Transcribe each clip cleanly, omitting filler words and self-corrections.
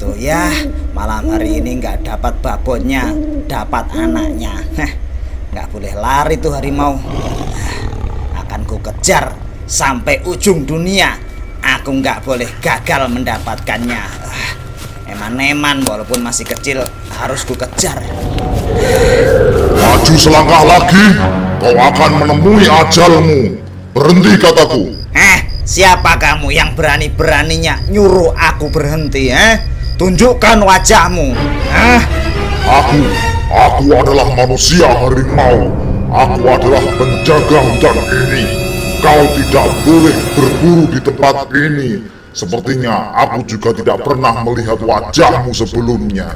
gitu ya. Malam hari ini nggak dapat babonnya, dapat anaknya. Nggak boleh lari tuh harimau. Akan ku kejar sampai ujung dunia. Aku nggak boleh gagal mendapatkannya. Eman-eman walaupun masih kecil harus ku kejar. Maju selangkah lagi, kau akan menemui ajalmu. Berhenti kataku. Siapa kamu yang berani-beraninya nyuruh aku berhenti? Tunjukkan wajahmu. Aku adalah manusia harimau. Aku adalah penjaga hutan ini. Kau tidak boleh berburu di tempat ini. Sepertinya aku juga tidak pernah melihat wajahmu sebelumnya.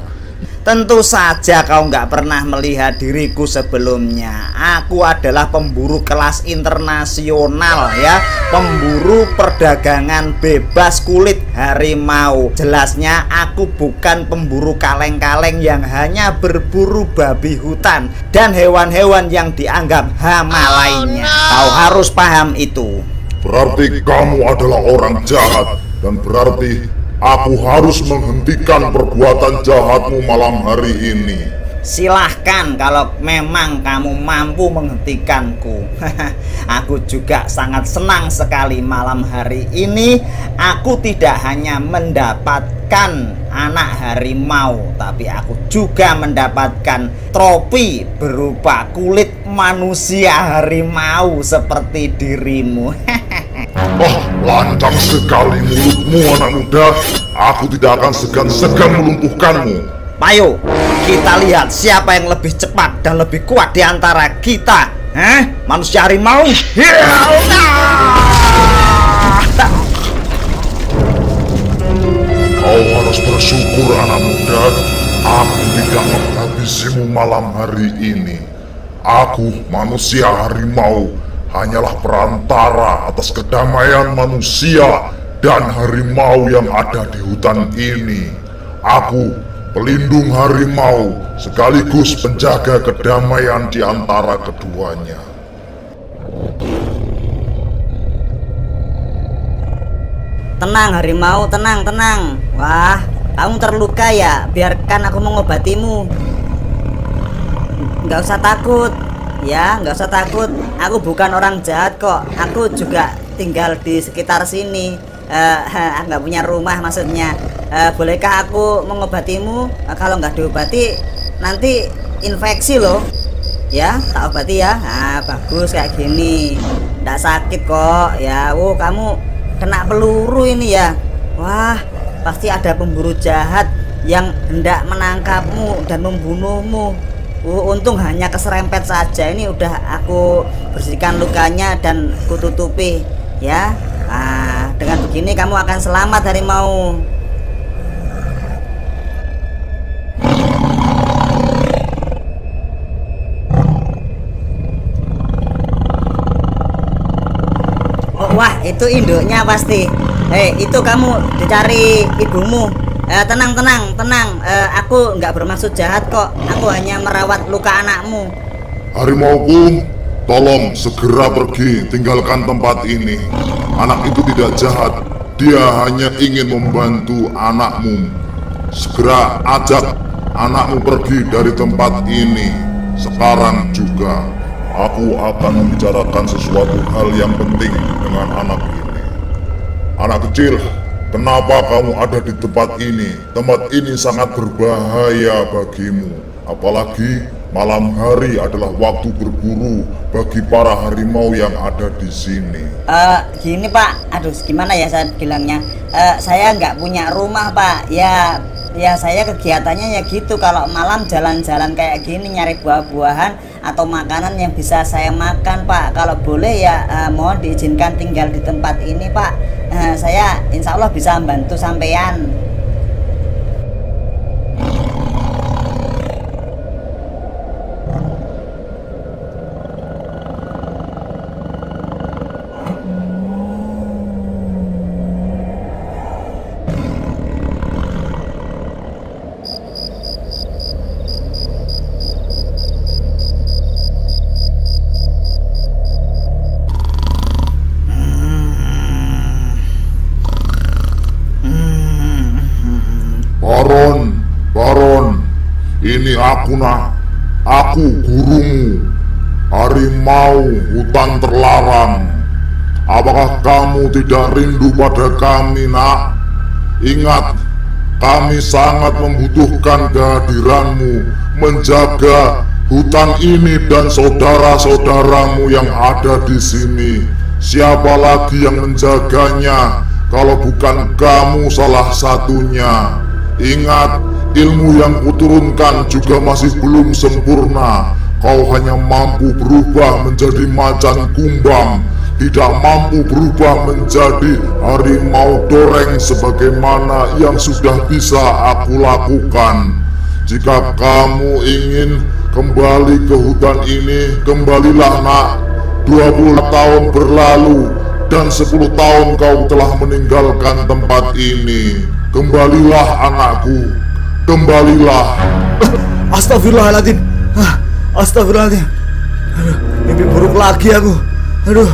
Tentu saja kau nggak pernah melihat diriku sebelumnya. Aku adalah pemburu kelas internasional ya. Pemburu perdagangan bebas kulit harimau. Jelasnya aku bukan pemburu kaleng-kaleng yang hanya berburu babi hutan dan hewan-hewan yang dianggap hama lainnya. Kau harus paham itu. Berarti kamu adalah orang jahat. Dan berarti aku harus menghentikan perbuatan jahatmu malam hari ini. Silahkan kalau memang kamu mampu menghentikanku. Aku juga sangat senang sekali malam hari ini. Aku tidak hanya mendapatkan anak harimau, tapi aku juga mendapatkan trofi berupa kulit manusia harimau seperti dirimu. Lancang sekali mulutmu anak muda. Aku tidak akan segan-segan melumpuhkanmu. Ayo, kita lihat siapa yang lebih cepat dan lebih kuat di antara kita. Manusia harimau. Kau harus bersyukur anak muda. Aku tidak menghabisimu malam hari ini. Aku manusia harimau hanyalah perantara atas kedamaian manusia dan harimau yang ada di hutan ini. Aku pelindung harimau sekaligus penjaga kedamaian di antara keduanya. Tenang harimau, tenang. Wah, kamu terluka ya? Biarkan aku mengobatimu. Nggak usah takut. Ya, nggak usah takut. Aku bukan orang jahat kok. Aku juga tinggal di sekitar sini. Nggak punya rumah maksudnya. Bolehkah aku mengobatimu? Kalau nggak diobati, nanti infeksi loh. Ya, tak obati ya. Bagus kayak gini. Nggak sakit kok. Ya, kamu kena peluru ini ya. Wah, pasti ada pemburu jahat yang hendak menangkapmu dan membunuhmu. Untung hanya keserempet saja. Ini udah aku bersihkan lukanya dan kututupi ya. Dengan begini kamu akan selamat harimau. Wah, itu induknya pasti. Itu kamu dicari ibumu. Tenang. Aku nggak bermaksud jahat kok. Aku hanya merawat luka anakmu. Harimauku, tolong segera pergi, tinggalkan tempat ini. Anak itu tidak jahat. Dia hanya ingin membantu anakmu. Segera ajak anakmu pergi dari tempat ini. Sekarang juga. Aku akan membicarakan sesuatu hal yang penting dengan anak ini. Anak kecil, kenapa kamu ada di tempat ini? Tempat ini sangat berbahaya bagimu. Apalagi malam hari adalah waktu berburu bagi para harimau yang ada di sini. Gini Pak, aduh gimana ya saya bilangnya? Saya nggak punya rumah Pak. Ya saya kegiatannya ya gitu. Kalau malam jalan-jalan kayak gini nyari buah-buahan atau makanan yang bisa saya makan Pak. Kalau boleh ya mohon diizinkan tinggal di tempat ini Pak. Saya insya Allah bisa membantu sampean. Aku gurumu, harimau hutan terlarang. Apakah kamu tidak rindu pada kami, nak? Ingat, kami sangat membutuhkan kehadiranmu menjaga hutan ini dan saudara-saudaramu yang ada di sini. Siapa lagi yang menjaganya kalau bukan kamu salah satunya? Ingat, ilmu yang kuturunkan juga masih belum sempurna. Kau hanya mampu berubah menjadi macan kumbang, tidak mampu berubah menjadi harimau doreng sebagaimana yang sudah bisa aku lakukan. Jika kamu ingin kembali ke hutan ini, kembalilah, nak. 20 tahun berlalu dan 10 tahun kau telah meninggalkan tempat ini. Kembalilah, anakku, kembalilah. Astagfirullahaladzim. Astagfirullahaladzim. Aduh, mimpi buruk lagi aku. Aduh,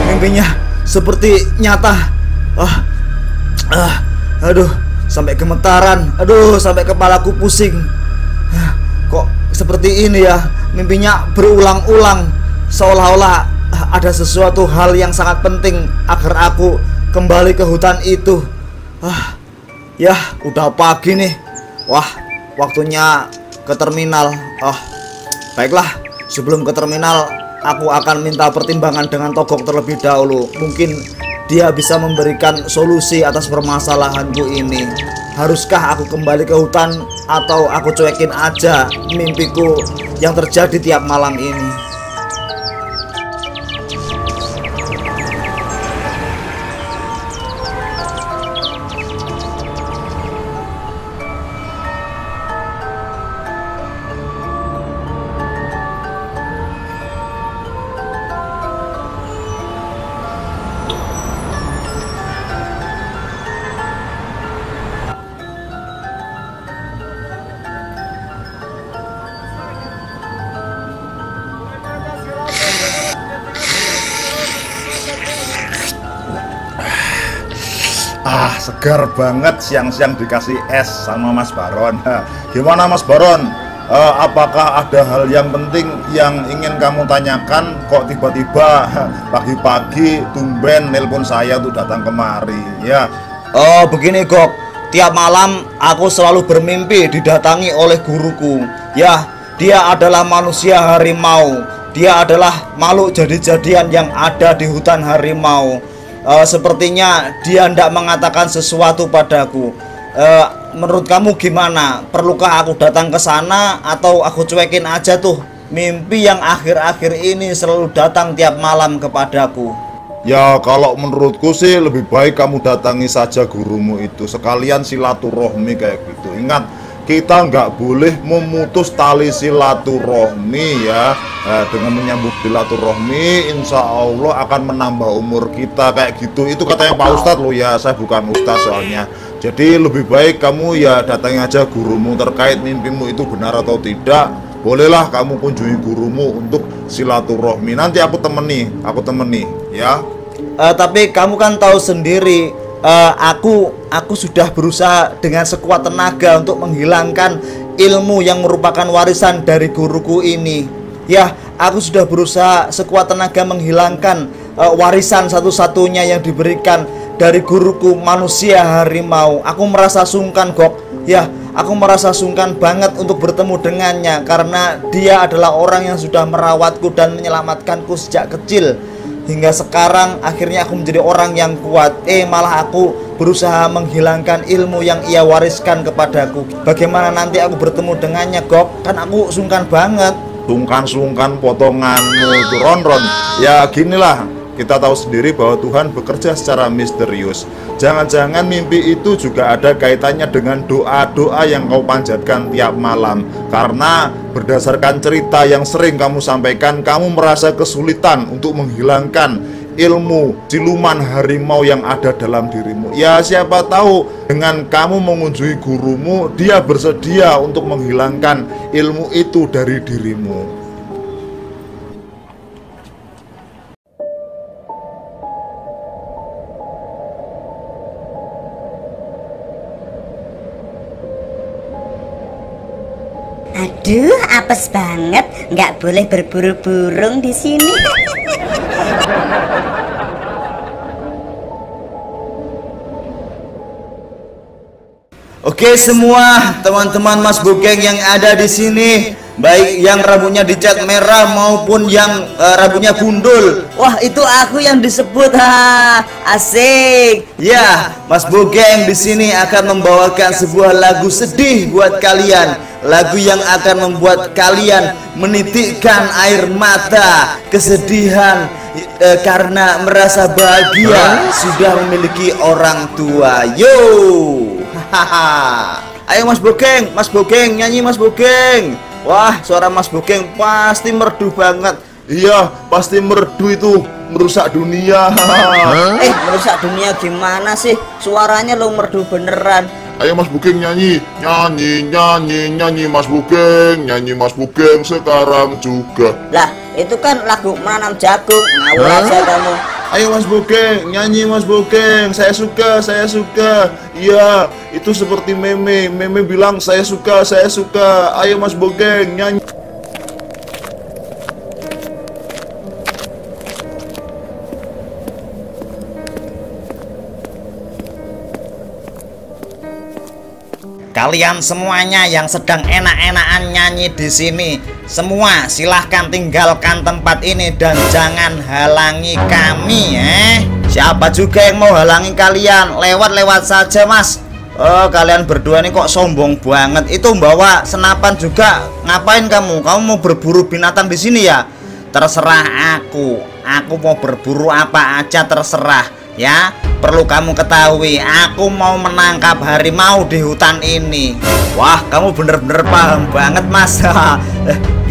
mimpinya seperti nyata. Aduh, sampai gemetaran. Aduh, sampai kepalaku pusing. Kok seperti ini ya? Mimpinya berulang-ulang, seolah-olah ada sesuatu hal yang sangat penting agar aku kembali ke hutan itu. Ya, udah pagi nih. Wah, waktunya ke terminal. Baiklah, sebelum ke terminal aku akan minta pertimbangan dengan Togok terlebih dahulu. Mungkin dia bisa memberikan solusi atas permasalahanku ini. Haruskah aku kembali ke hutan atau aku cuekin aja mimpiku yang terjadi tiap malam ini? Segar banget siang-siang dikasih es sama Mas Baron. Gimana Mas Baron? Apakah ada hal yang penting yang ingin kamu tanyakan? Kok tiba-tiba pagi-pagi tumben nelpon saya tuh datang kemari ya? Begini Gok, tiap malam aku selalu bermimpi didatangi oleh guruku. Ya, dia adalah manusia harimau. Dia adalah makhluk jadi-jadian yang ada di hutan harimau. Sepertinya dia hendak mengatakan sesuatu padaku. Menurut kamu gimana? Perlukah aku datang ke sana atau aku cuekin aja tuh mimpi yang akhir-akhir ini selalu datang tiap malam kepadaku? Ya kalau menurutku sih lebih baik kamu datangi saja gurumu itu, sekalian silaturahmi kayak gitu. Ingat, kita nggak boleh memutus tali silaturahmi ya. Dengan menyambung silaturahmi, insya Allah akan menambah umur kita kayak gitu. Itu katanya Pak Ustadz loh ya, saya bukan Ustadz soalnya. Jadi lebih baik kamu ya datangi aja gurumu terkait mimpimu itu benar atau tidak. Bolehlah kamu kunjungi gurumu untuk silaturahmi. Nanti aku temani ya. Tapi kamu kan tahu sendiri, aku sudah berusaha dengan sekuat tenaga untuk menghilangkan ilmu yang merupakan warisan dari guruku ini. Ya, aku sudah berusaha sekuat tenaga menghilangkan warisan satu-satunya yang diberikan dari guruku manusia harimau. Aku merasa sungkan Gok. Ya, aku merasa sungkan banget untuk bertemu dengannya karena dia adalah orang yang sudah merawatku dan menyelamatkanku sejak kecil. Hingga sekarang akhirnya aku menjadi orang yang kuat. Malah aku berusaha menghilangkan ilmu yang ia wariskan kepadaku. Bagaimana nanti aku bertemu dengannya Gok? Kan aku sungkan banget. Sungkan potonganmu itu Ron. Ya ginilah, kita tahu sendiri bahwa Tuhan bekerja secara misterius. Jangan-jangan mimpi itu juga ada kaitannya dengan doa-doa yang kau panjatkan tiap malam. Karena berdasarkan cerita yang sering kamu sampaikan, kamu merasa kesulitan untuk menghilangkan ilmu siluman harimau yang ada dalam dirimu. Ya siapa tahu dengan kamu mengunjungi gurumu, dia bersedia untuk menghilangkan ilmu itu dari dirimu. Aduh, apes banget, nggak boleh berburu burung di sini. Oke semua teman-teman Mas Bugeng yang ada di sini, baik yang rambutnya dicat merah maupun yang rambutnya gundul. Wah, itu aku yang disebut, ha. Asik. Ya, Mas Bugeng di sini akan membawakan sebuah lagu sedih buat kalian. Lagu yang akan membuat kalian menitikkan air mata kesedihan karena merasa bahagia sudah memiliki orang tua. Yo. Ayo Mas Bugeng nyanyi Mas Bugeng. Wah, suara Mas Bugeng pasti merdu banget. Iya, pasti merdu itu, merusak dunia. Merusak dunia gimana sih? Suaranya lo merdu beneran. Ayo Mas Bugeng nyanyi Mas Bugeng, nyanyi Mas Bugeng sekarang juga. Lah, itu kan lagu menanam jagung. Ngawur aja kamu. Ayo Mas Bugeng, nyanyi Mas Bugeng. Saya suka. Iya, itu seperti meme bilang saya suka. Ayo Mas Bugeng, nyanyi. Kalian semuanya yang sedang enak-enakan nyanyi di sini, semua silahkan tinggalkan tempat ini dan jangan halangi kami. Siapa juga yang mau halangi kalian? Lewat saja Mas. Oh, kalian berdua ini kok sombong banget. Itu bawa senapan juga. Ngapain kamu? Kamu mau berburu binatang di sini ya? Terserah aku. Aku mau berburu apa aja terserah. Ya, perlu kamu ketahui, aku mau menangkap harimau di hutan ini. Wah, kamu bener-bener paham banget Mas.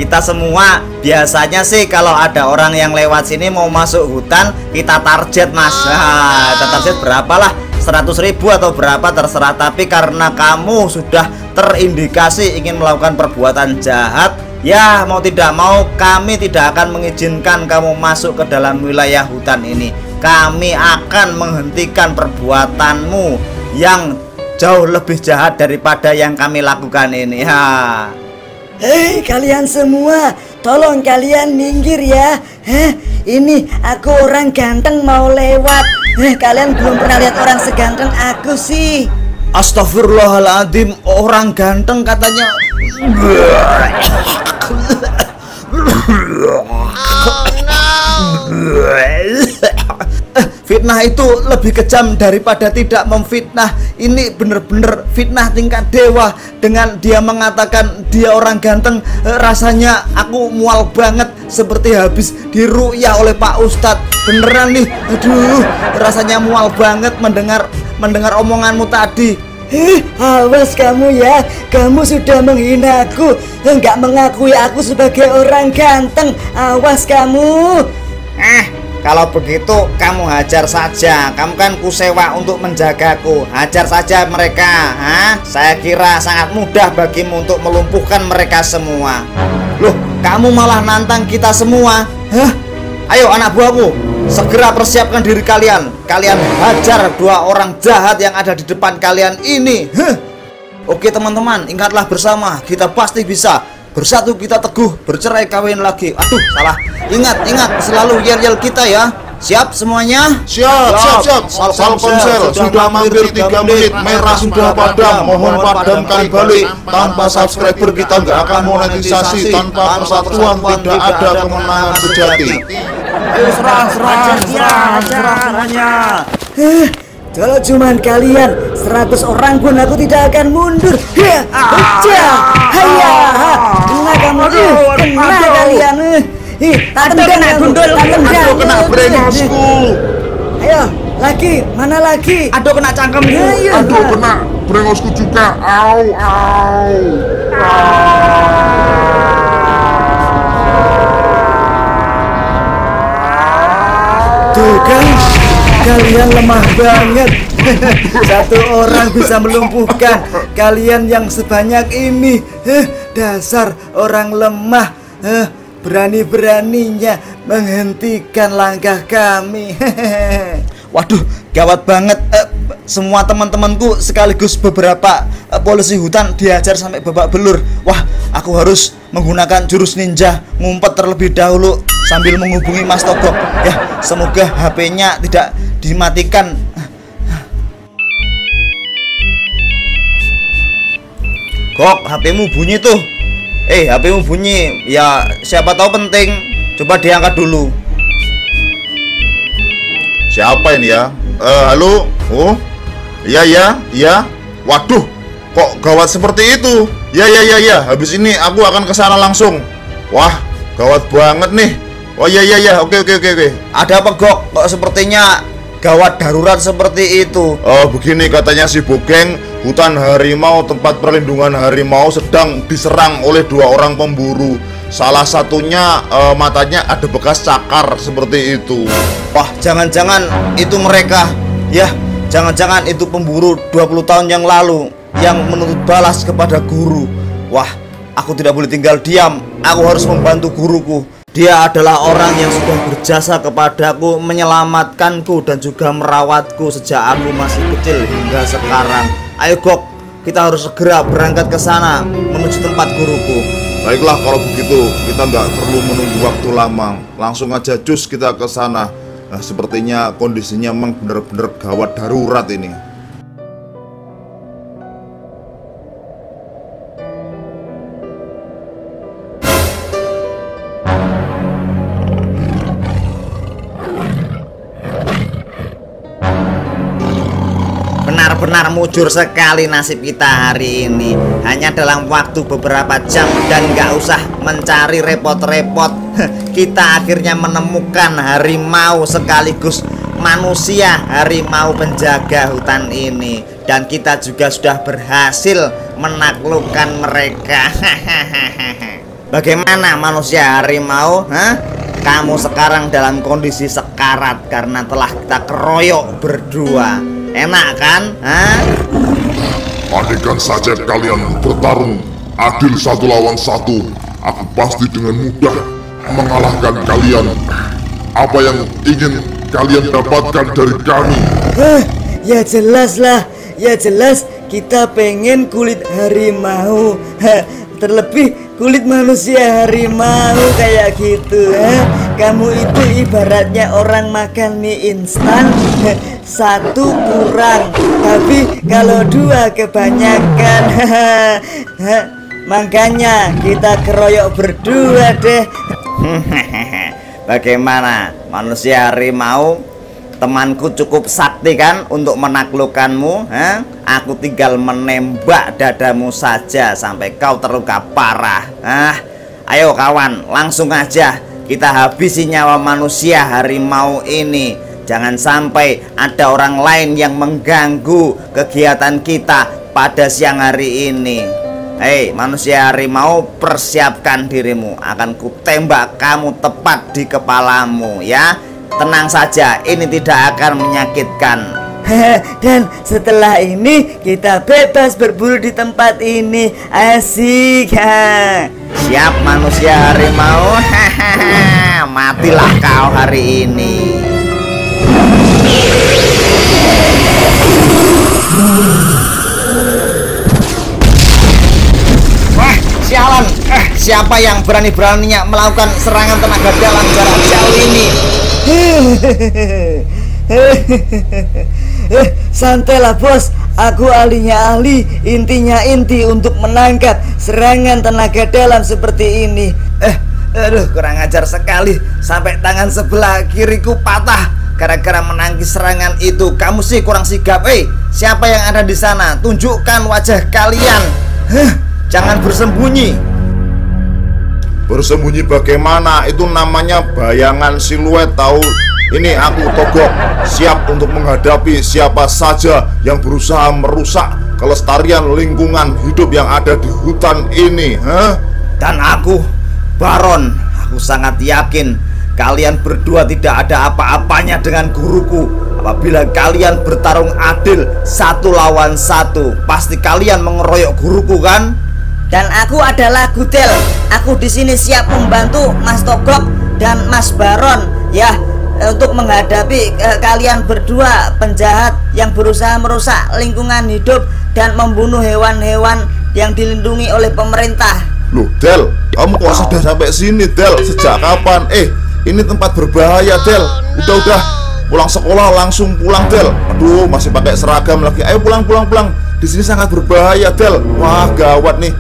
Kita semua biasanya sih kalau ada orang yang lewat sini mau masuk hutan, kita target Mas. Kita target berapalah, 100.000 atau berapa terserah. Tapi karena kamu sudah terindikasi ingin melakukan perbuatan jahat, ya mau tidak mau kami tidak akan mengizinkan kamu masuk ke dalam wilayah hutan ini. Kami akan menghentikan perbuatanmu yang jauh lebih jahat daripada yang kami lakukan ini. Hei kalian semua, tolong kalian minggir ya. Ini aku orang ganteng mau lewat. Kalian belum pernah lihat orang seganteng aku sih. Astagfirullahaladzim, orang ganteng katanya. Fitnah itu lebih kejam daripada tidak memfitnah. Ini bener-bener fitnah tingkat dewa. Dengan dia mengatakan dia orang ganteng, rasanya aku mual banget, seperti habis diru'yah oleh Pak Ustadz. Beneran nih, aduh, rasanya mual banget mendengar omonganmu tadi. Awas kamu ya, kamu sudah menghina aku, enggak mengakui aku sebagai orang ganteng. Awas kamu. Kalau begitu kamu hajar saja. Kamu kan kusewa untuk menjagaku. Hajar saja mereka. Saya kira sangat mudah bagimu untuk melumpuhkan mereka semua. Loh, kamu malah nantang kita semua. Ayo anak buahku, segera persiapkan diri kalian. Kalian hajar dua orang jahat yang ada di depan kalian ini. Oke teman-teman, ingatlah bersama, kita pasti bisa. Bersatu kita teguh, bercerai kawin lagi. Aduh, salah. Ingat selalu yel-yel kita ya. Siap semuanya? Siap. Telkomsel sudah mampir 3 menit, merah sudah padam. Mohon padamkan balik. Tanpa subscriber kita nggak akan monetisasi. Tanpa persatuan tidak ada kemenangan sejati. Ayo serang semuanya. Kalau cuman kalian 100 orang pun aku tidak akan mundur. Kena kamu, kena kalian. Kena gundul, kena brengosku. Ayo, lagi, mana lagi? Aduh, kena cangkemku. Aduh, kena brengosku juga. Au. Tuh kan, kalian lemah banget. Satu orang bisa melumpuhkan kalian yang sebanyak ini. Dasar orang lemah. Berani-beraninya menghentikan langkah kami. Waduh, gawat banget. semua teman-temanku sekaligus beberapa polisi hutan diajar sampai babak belur. Wah, aku harus menggunakan jurus ninja, ngumpet terlebih dahulu sambil menghubungi Mas Togok. Ya, semoga HP-nya tidak dimatikan. Gok, HP-mu bunyi tuh. HP-mu bunyi. Ya, siapa tahu penting. Coba diangkat dulu. Siapa ini ya? Halo? Oh? Iya. Waduh, kok gawat seperti itu? Ya. Habis ini aku akan ke sana langsung. Wah, gawat banget nih. Oh iya. Oke. Ada apa, Gok? Kok sepertinya gawat darurat seperti itu? Begini katanya si Bogeng, hutan harimau tempat perlindungan harimau sedang diserang oleh 2 orang pemburu. Salah satunya matanya ada bekas cakar seperti itu. Wah, jangan-jangan itu mereka. Ya, jangan-jangan itu pemburu 20 tahun yang lalu yang menuntut balas kepada guru. Wah, aku tidak boleh tinggal diam. Aku harus membantu guruku. Dia adalah orang yang sudah berjasa kepadaku, menyelamatkanku dan juga merawatku sejak aku masih kecil hingga sekarang. Ayo Gok, kita harus segera berangkat ke sana menuju tempat guruku. Baiklah kalau begitu, kita nggak perlu menunggu waktu lama. Langsung aja cus kita ke sana. Nah, sepertinya kondisinya memang benar-benar gawat darurat ini. Benar-benar mujur sekali nasib kita hari ini. Hanya dalam waktu beberapa jam dan nggak usah mencari repot-repot, kita akhirnya menemukan harimau sekaligus manusia harimau penjaga hutan ini. Dan kita juga sudah berhasil menaklukkan mereka. Bagaimana manusia harimau? Kamu sekarang dalam kondisi sekarat karena telah kita keroyok berdua. Enak kan? Andaikan saja kalian bertarung adil 1 lawan 1, aku pasti dengan mudah mengalahkan kalian. Apa yang ingin kalian dapatkan dari kami? Ya jelas lah, ya jelas kita pengen kulit harimau. Terlebih kulit manusia harimau kayak gitu. Kamu itu ibaratnya orang makan mie instan, 1 kurang, tapi kalau 2 kebanyakan. Makanya kita keroyok berdua deh. Bagaimana manusia harimau? Temanku cukup sakti kan untuk menaklukkanmu? Aku tinggal menembak dadamu saja sampai kau terluka parah. Ayo kawan, langsung aja kita habisi nyawa manusia harimau ini. Jangan sampai ada orang lain yang mengganggu kegiatan kita pada siang hari ini. Hei manusia harimau, persiapkan dirimu. Akan kutembak kamu tepat di kepalamu ya. Tenang saja, ini tidak akan menyakitkan. Dan setelah ini kita bebas berburu di tempat ini. Asik. Siap manusia harimau. Matilah kau hari ini. Sialan, siapa yang berani-beraninya melakukan serangan tenaga dalam jarak jauh ini? Santailah bos, aku ahlinya ahli, intinya inti untuk menangkap serangan tenaga dalam seperti ini. Aduh, kurang ajar sekali. Sampai tangan sebelah kiriku patah gara-gara menangkis serangan itu. Kamu sih kurang sigap. Siapa yang ada di sana? Tunjukkan wajah kalian. Jangan bersembunyi. Bersembunyi bagaimana? Itu namanya bayangan siluet tahu. Ini aku Togok, siap untuk menghadapi siapa saja yang berusaha merusak kelestarian lingkungan hidup yang ada di hutan ini. Dan aku Baron, aku sangat yakin kalian berdua tidak ada apa-apanya dengan guruku. Apabila kalian bertarung adil 1 lawan 1, pasti kalian mengeroyok guruku kan? Dan aku adalah Gudel. Aku di sini siap membantu Mas Togok dan Mas Baron. Ya, untuk menghadapi kalian berdua penjahat yang berusaha merusak lingkungan hidup dan membunuh hewan-hewan yang dilindungi oleh pemerintah. Loh Del, kamu kok sudah sampai sini Del? Sejak kapan? Ini tempat berbahaya Del. Udah pulang sekolah langsung pulang Del. Aduh masih pakai seragam lagi. Ayo pulang. Di sini sangat berbahaya Del. Wah gawat nih.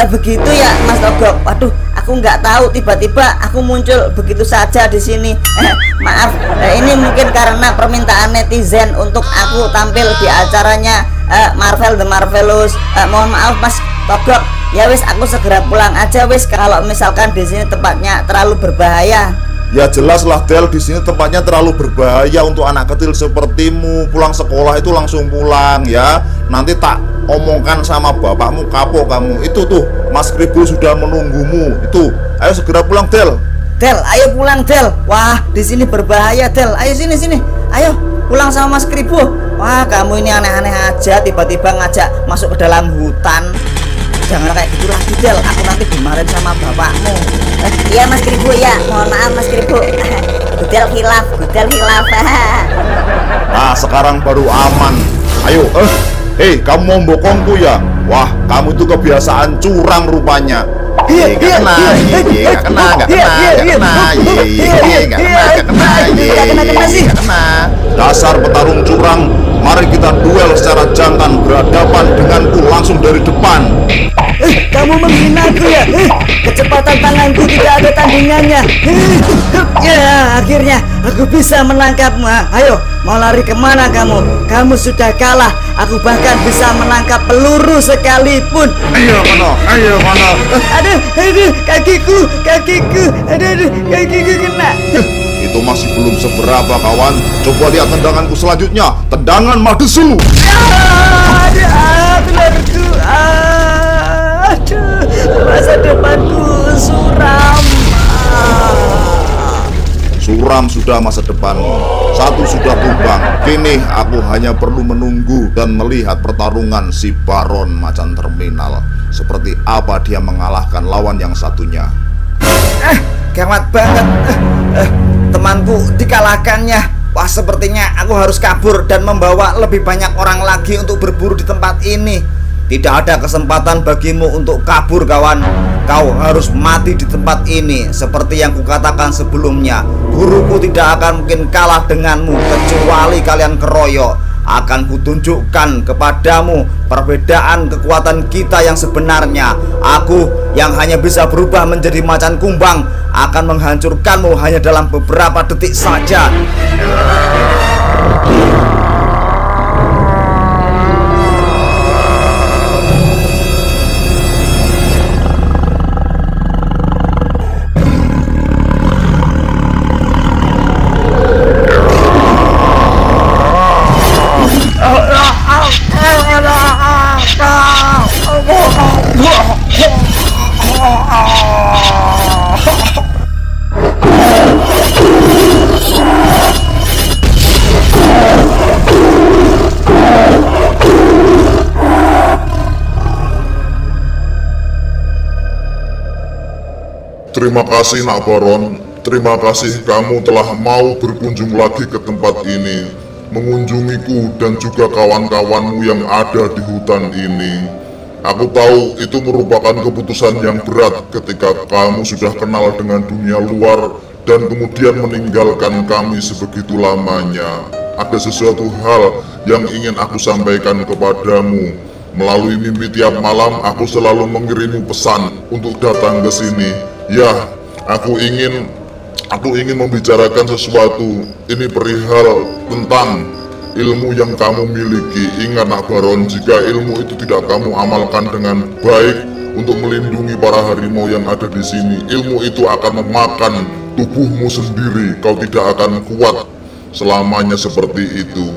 Begitu ya Mas Togok. Waduh, aku nggak tahu tiba-tiba aku muncul begitu saja di sini. Maaf, ini mungkin karena permintaan netizen untuk aku tampil di acaranya Marvel The Marvelous. Mohon maaf Mas Togok. Ya wis, aku segera pulang aja wis. Kalau misalkan di sini tempatnya terlalu berbahaya. Ya jelas lah Del, di sini tempatnya terlalu berbahaya untuk anak kecil sepertimu. Pulang sekolah itu langsung pulang ya. Nanti tak omongkan sama bapakmu, kapok kamu. Itu tuh Mas Kribo sudah menunggumu. Itu, ayo segera pulang Del. Del, ayo pulang Del. Wah, di sini berbahaya Del. Ayo sini. Ayo pulang sama Mas Kribo. Wah, kamu ini aneh-aneh aja, tiba-tiba ngajak masuk ke dalam hutan. Jangan kayak gitu lagi Del, aku nanti dimarahin sama bapakmu. Iya Mas Kribo ya, mohon maaf Mas Kribo. Gudel hilaf. Nah sekarang baru aman. Ayo kamu mau bokongku ya? Wah kamu itu kebiasaan curang rupanya. Gak kena. Dasar petarung curang. Mari kita duel secara jantan berhadapan denganku langsung dari depan. Kamu menghinaku ya? Kecepatan tanganku tidak ada tandingannya. Ya, akhirnya aku bisa menangkapmu. Ayo, mau lari kemana kamu? Kamu sudah kalah. Aku bahkan bisa menangkap peluru sekalipun. Ayo mana? Aduh, kakiku. Aduh, kakiku kena. Itu masih belum seberapa kawan. Coba lihat tendanganku selanjutnya. Tendangan Madesu. Telurku. Aduh, masa depanku suram. Suram sudah masa depanmu. Satu sudah tumbang. Kini aku hanya perlu menunggu dan melihat pertarungan si Baron Macan Terminal. Seperti apa dia mengalahkan lawan yang satunya. Gawat banget. Temanku dikalahkannya. Wah, sepertinya aku harus kabur dan membawa lebih banyak orang lagi untuk berburu di tempat ini. Tidak ada kesempatan bagimu untuk kabur kawan. Kau harus mati di tempat ini. Seperti yang kukatakan sebelumnya, guruku tidak akan mungkin kalah denganmu kecuali kalian keroyok. Akan kutunjukkan kepadamu perbedaan kekuatan kita yang sebenarnya. Aku yang hanya bisa berubah menjadi macan kumbang akan menghancurkanmu hanya dalam beberapa detik saja. Terima kasih Nak Baron, terima kasih kamu telah mau berkunjung lagi ke tempat ini, mengunjungiku dan juga kawan-kawanmu yang ada di hutan ini. Aku tahu itu merupakan keputusan yang berat ketika kamu sudah kenal dengan dunia luar dan kemudian meninggalkan kami sebegitu lamanya. Ada sesuatu hal yang ingin aku sampaikan kepadamu. Melalui mimpi tiap malam aku selalu mengirimu pesan untuk datang ke sini. Ya, aku ingin membicarakan sesuatu. Ini perihal tentang ilmu yang kamu miliki. Ingat Nak Baron, jika ilmu itu tidak kamu amalkan dengan baik untuk melindungi para harimau yang ada di sini, ilmu itu akan memakan tubuhmu sendiri. Kau tidak akan kuat selamanya seperti itu.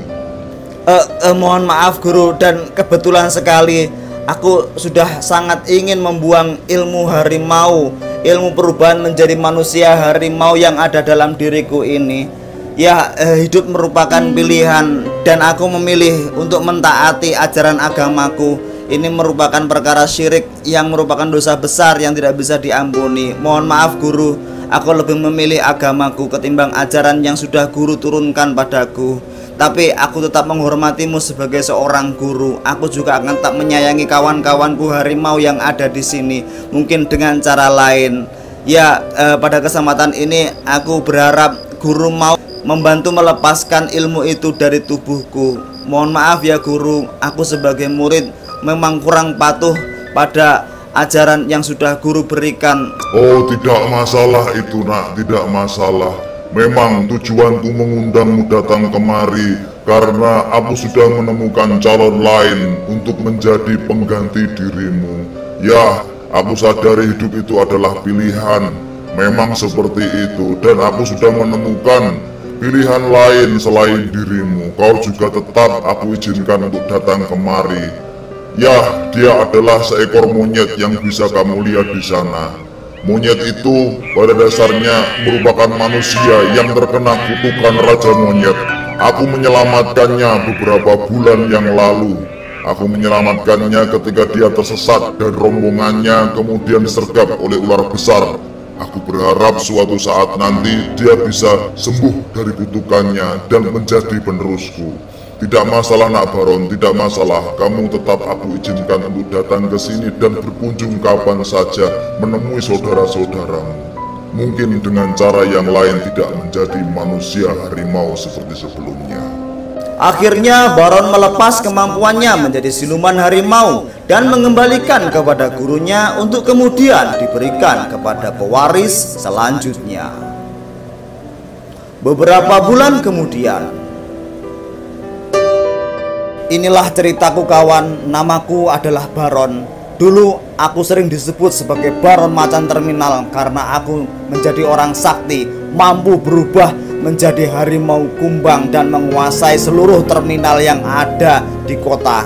Mohon maaf guru, dan kebetulan sekali aku sudah sangat ingin membuang ilmu harimau, ilmu perubahan menjadi manusia harimau yang ada dalam diriku ini. Ya, hidup merupakan pilihan dan aku memilih untuk mentaati ajaran agamaku. Ini merupakan perkara syirik yang merupakan dosa besar yang tidak bisa diampuni. Mohon maaf guru, Aku lebih memilih agamaku ketimbang ajaran yang sudah guru turunkan padaku. Tapi aku tetap menghormatimu sebagai seorang guru. Aku juga akan tetap menyayangi kawan-kawanku harimau yang ada di sini, mungkin dengan cara lain. Ya, pada kesempatan ini aku berharap guru mau membantu melepaskan ilmu itu dari tubuhku. Mohon maaf ya guru, aku sebagai murid memang kurang patuh pada ajaran yang sudah guru berikan. Oh, tidak masalah itu nak, tidak masalah. Memang tujuanku mengundangmu datang kemari karena aku sudah menemukan calon lain untuk menjadi pengganti dirimu. Ya, aku sadari hidup itu adalah pilihan. Memang seperti itu, dan aku sudah menemukan pilihan lain selain dirimu. Kau juga tetap aku izinkan untuk datang kemari. Ya, dia adalah seekor monyet yang bisa kamu lihat di sana. Monyet itu pada dasarnya merupakan manusia yang terkena kutukan Raja Monyet. Aku menyelamatkannya beberapa bulan yang lalu. Aku menyelamatkannya ketika dia tersesat dan rombongannya kemudian disergap oleh ular besar. Aku berharap suatu saat nanti dia bisa sembuh dari kutukannya dan menjadi penerusku. Tidak masalah nak Baron, tidak masalah. Kamu tetap aku izinkan untuk datang ke sini dan berkunjung kapan saja menemui saudara-saudaramu. Mungkin dengan cara yang lain, tidak menjadi manusia harimau seperti sebelumnya. Akhirnya Baron melepas kemampuannya menjadi siluman harimau dan mengembalikan kepada gurunya untuk kemudian diberikan kepada pewaris selanjutnya. Beberapa bulan kemudian, inilah ceritaku kawan, namaku adalah Baron. Dulu aku sering disebut sebagai Baron Macan Terminal karena aku menjadi orang sakti, mampu berubah menjadi harimau kumbang dan menguasai seluruh terminal yang ada di kota.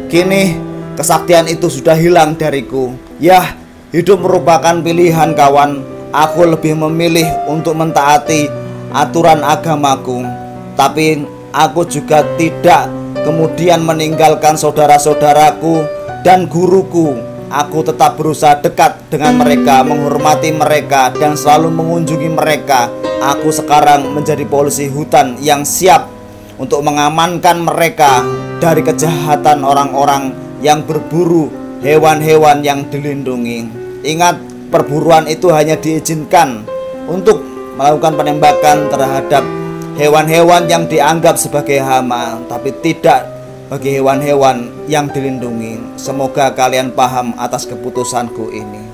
Kini kesaktian itu sudah hilang dariku. Yah, hidup merupakan pilihan kawan. Aku lebih memilih untuk mentaati aturan agamaku. Tapi aku juga tidak kemudian meninggalkan saudara-saudaraku dan guruku. Aku tetap berusaha dekat dengan mereka, menghormati mereka, dan selalu mengunjungi mereka. Aku sekarang menjadi polisi hutan yang siap untuk mengamankan mereka dari kejahatan orang-orang yang berburu hewan-hewan yang dilindungi. Ingat, perburuan itu hanya diizinkan untuk melakukan penembakan terhadap hewan-hewan yang dianggap sebagai hama, tapi tidak bagi hewan-hewan yang dilindungi. Semoga kalian paham atas keputusanku ini.